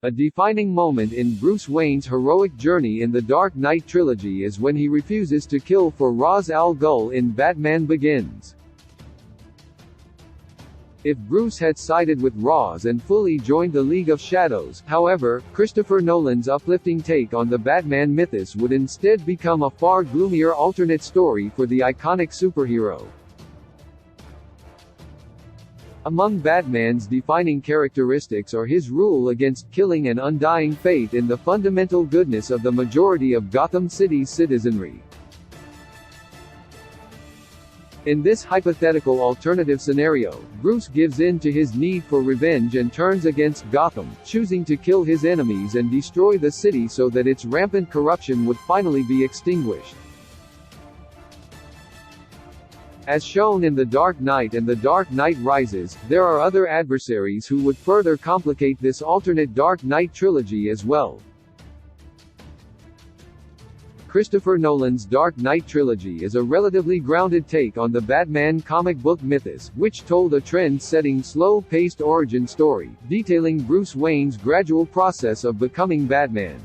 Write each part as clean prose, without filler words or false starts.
A defining moment in Bruce Wayne's heroic journey in the Dark Knight trilogy is when he refuses to kill for Ra's al Ghul in Batman Begins. If Bruce had sided with Ra's and fully joined the League of Shadows, however, Christopher Nolan's uplifting take on the Batman mythos would instead become a far gloomier alternate story for the iconic superhero. Among Batman's defining characteristics are his rule against killing and undying faith in the fundamental goodness of the majority of Gotham City's citizenry. In this hypothetical alternative scenario, Bruce gives in to his need for revenge and turns against Gotham, choosing to kill his enemies and destroy the city so that its rampant corruption would finally be extinguished. As shown in The Dark Knight and The Dark Knight Rises, there are other adversaries who would further complicate this alternate Dark Knight trilogy as well. Christopher Nolan's Dark Knight trilogy is a relatively grounded take on the Batman comic book mythos, which told a trend-setting slow-paced origin story, detailing Bruce Wayne's gradual process of becoming Batman.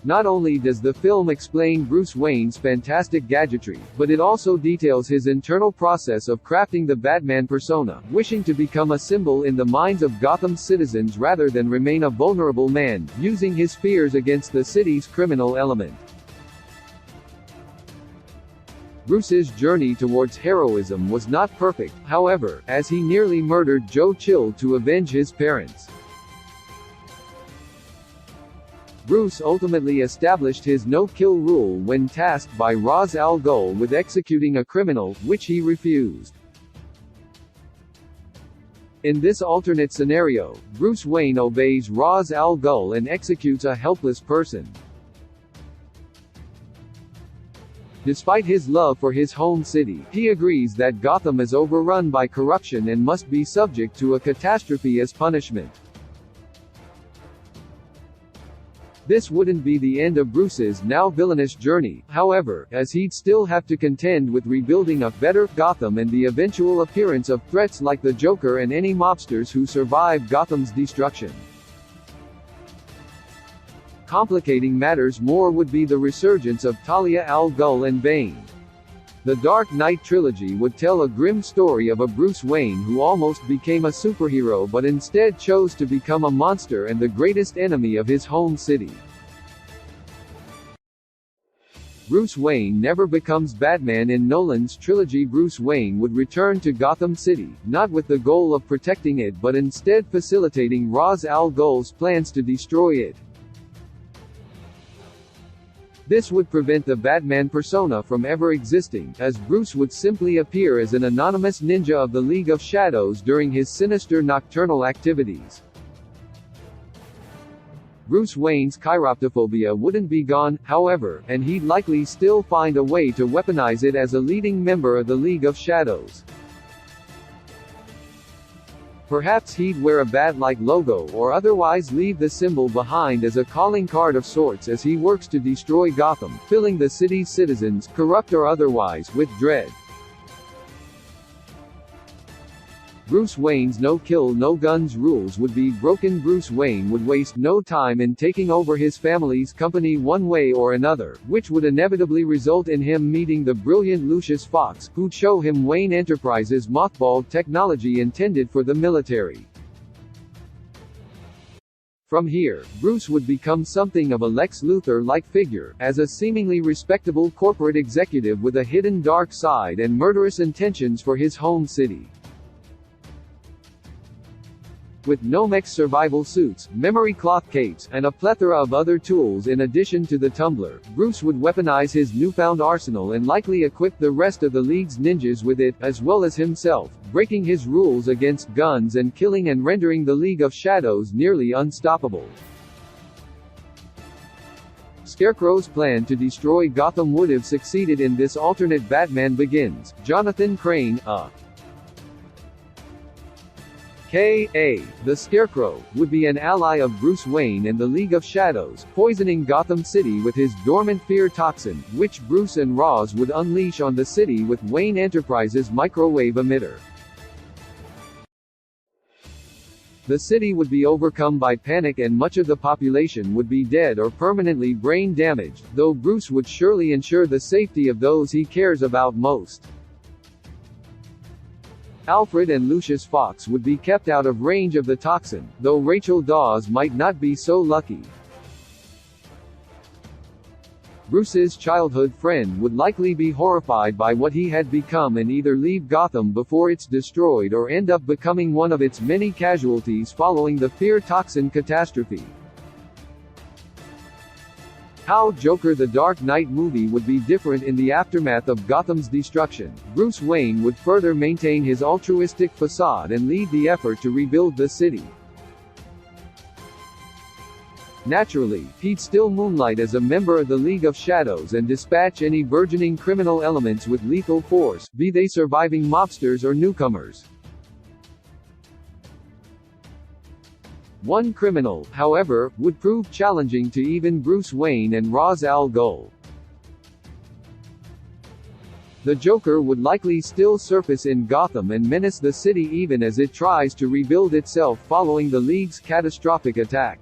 Not only does the film explain Bruce Wayne's fantastic gadgetry, but it also details his internal process of crafting the Batman persona, wishing to become a symbol in the minds of Gotham's citizens rather than remain a vulnerable man, using his fears against the city's criminal element. Bruce's journey towards heroism was not perfect, however, as he nearly murdered Joe Chill to avenge his parents. Bruce ultimately established his no-kill rule when tasked by Ra's al Ghul with executing a criminal, which he refused. In this alternate scenario, Bruce Wayne obeys Ra's al Ghul and executes a helpless person. Despite his love for his home city, he agrees that Gotham is overrun by corruption and must be subject to a catastrophe as punishment. This wouldn't be the end of Bruce's now villainous journey, however, as he'd still have to contend with rebuilding a better Gotham and the eventual appearance of threats like the Joker and any mobsters who survived Gotham's destruction. Complicating matters more would be the resurgence of Talia al Ghul and Bane. The Dark Knight trilogy would tell a grim story of a Bruce Wayne who almost became a superhero but instead chose to become a monster and the greatest enemy of his home city. Bruce Wayne never becomes Batman in Nolan's trilogy. Bruce Wayne would return to Gotham City, not with the goal of protecting it but instead facilitating Ra's al Ghul's plans to destroy it. This would prevent the Batman persona from ever existing, as Bruce would simply appear as an anonymous ninja of the League of Shadows during his sinister nocturnal activities. Bruce Wayne's chiroptophobia wouldn't be gone, however, and he'd likely still find a way to weaponize it as a leading member of the League of Shadows. Perhaps he'd wear a bat-like logo or otherwise leave the symbol behind as a calling card of sorts as he works to destroy Gotham, filling the city's citizens, corrupt or otherwise, with dread. Bruce Wayne's no-kill no-guns rules would be broken. Bruce Wayne would waste no time in taking over his family's company one way or another, which would inevitably result in him meeting the brilliant Lucius Fox, who'd show him Wayne Enterprises' mothballed technology intended for the military. From here, Bruce would become something of a Lex Luthor-like figure, as a seemingly respectable corporate executive with a hidden dark side and murderous intentions for his home city. With Nomex survival suits, memory cloth capes, and a plethora of other tools in addition to the tumbler, Bruce would weaponize his newfound arsenal and likely equip the rest of the League's ninjas with it, as well as himself, breaking his rules against guns and killing and rendering the League of Shadows nearly unstoppable. Scarecrow's plan to destroy Gotham would have succeeded in this alternate Batman Begins. Jonathan Crane, K.A. The Scarecrow, would be an ally of Bruce Wayne and the League of Shadows, poisoning Gotham City with his dormant fear toxin, which Bruce and Ra's would unleash on the city with Wayne Enterprises' microwave emitter. The city would be overcome by panic and much of the population would be dead or permanently brain damaged, though Bruce would surely ensure the safety of those he cares about most. Alfred and Lucius Fox would be kept out of range of the toxin, though Rachel Dawes might not be so lucky. Bruce's childhood friend would likely be horrified by what he had become and either leave Gotham before it's destroyed or end up becoming one of its many casualties following the fear toxin catastrophe. How Joker the Dark Knight movie would be different in the aftermath of Gotham's destruction. Bruce Wayne would further maintain his altruistic facade and lead the effort to rebuild the city. Naturally, he'd still moonlight as a member of the League of Shadows and dispatch any burgeoning criminal elements with lethal force, be they surviving mobsters or newcomers. One criminal, however, would prove challenging to even Bruce Wayne and Ra's al Ghul. The Joker would likely still surface in Gotham and menace the city even as it tries to rebuild itself following the League's catastrophic attack.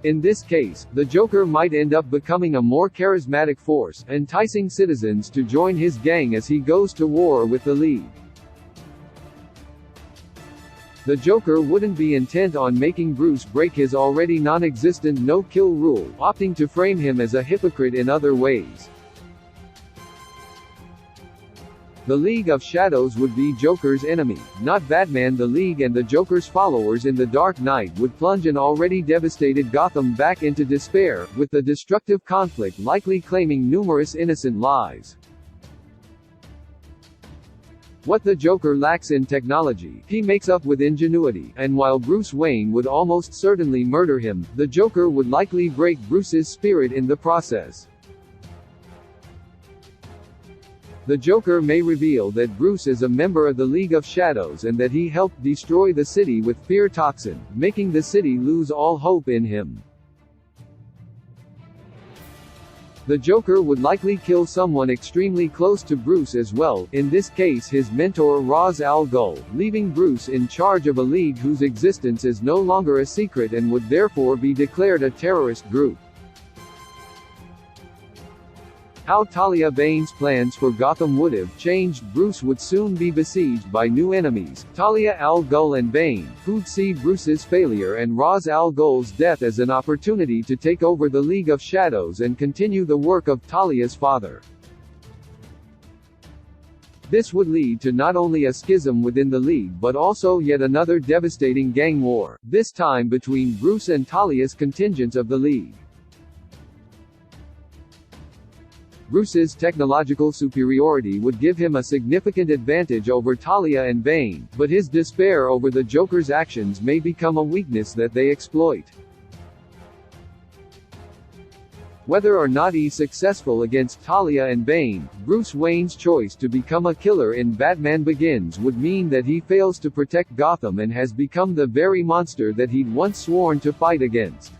In this case, the Joker might end up becoming a more charismatic force, enticing citizens to join his gang as he goes to war with the League. The Joker wouldn't be intent on making Bruce break his already non-existent no-kill rule, opting to frame him as a hypocrite in other ways. The League of Shadows would be Joker's enemy, not Batman. The League and the Joker's followers in The Dark Knight would plunge an already devastated Gotham back into despair, with the destructive conflict likely claiming numerous innocent lives. What the Joker lacks in technology, he makes up with ingenuity, and while Bruce Wayne would almost certainly murder him, the Joker would likely break Bruce's spirit in the process. The Joker may reveal that Bruce is a member of the League of Shadows and that he helped destroy the city with fear toxin, making the city lose all hope in him. The Joker would likely kill someone extremely close to Bruce as well, in this case his mentor Ra's al Ghul, leaving Bruce in charge of a league whose existence is no longer a secret and would therefore be declared a terrorist group. How Talia Bane's plans for Gotham would have changed. Bruce would soon be besieged by new enemies, Talia al Ghul and Bane, who'd see Bruce's failure and Ra's al Ghul's death as an opportunity to take over the League of Shadows and continue the work of Talia's father. This would lead to not only a schism within the League but also yet another devastating gang war, this time between Bruce and Talia's contingents of the League. Bruce's technological superiority would give him a significant advantage over Talia and Bane, but his despair over the Joker's actions may become a weakness that they exploit. Whether or not he's successful against Talia and Bane, Bruce Wayne's choice to become a killer in Batman Begins would mean that he fails to protect Gotham and has become the very monster that he'd once sworn to fight against.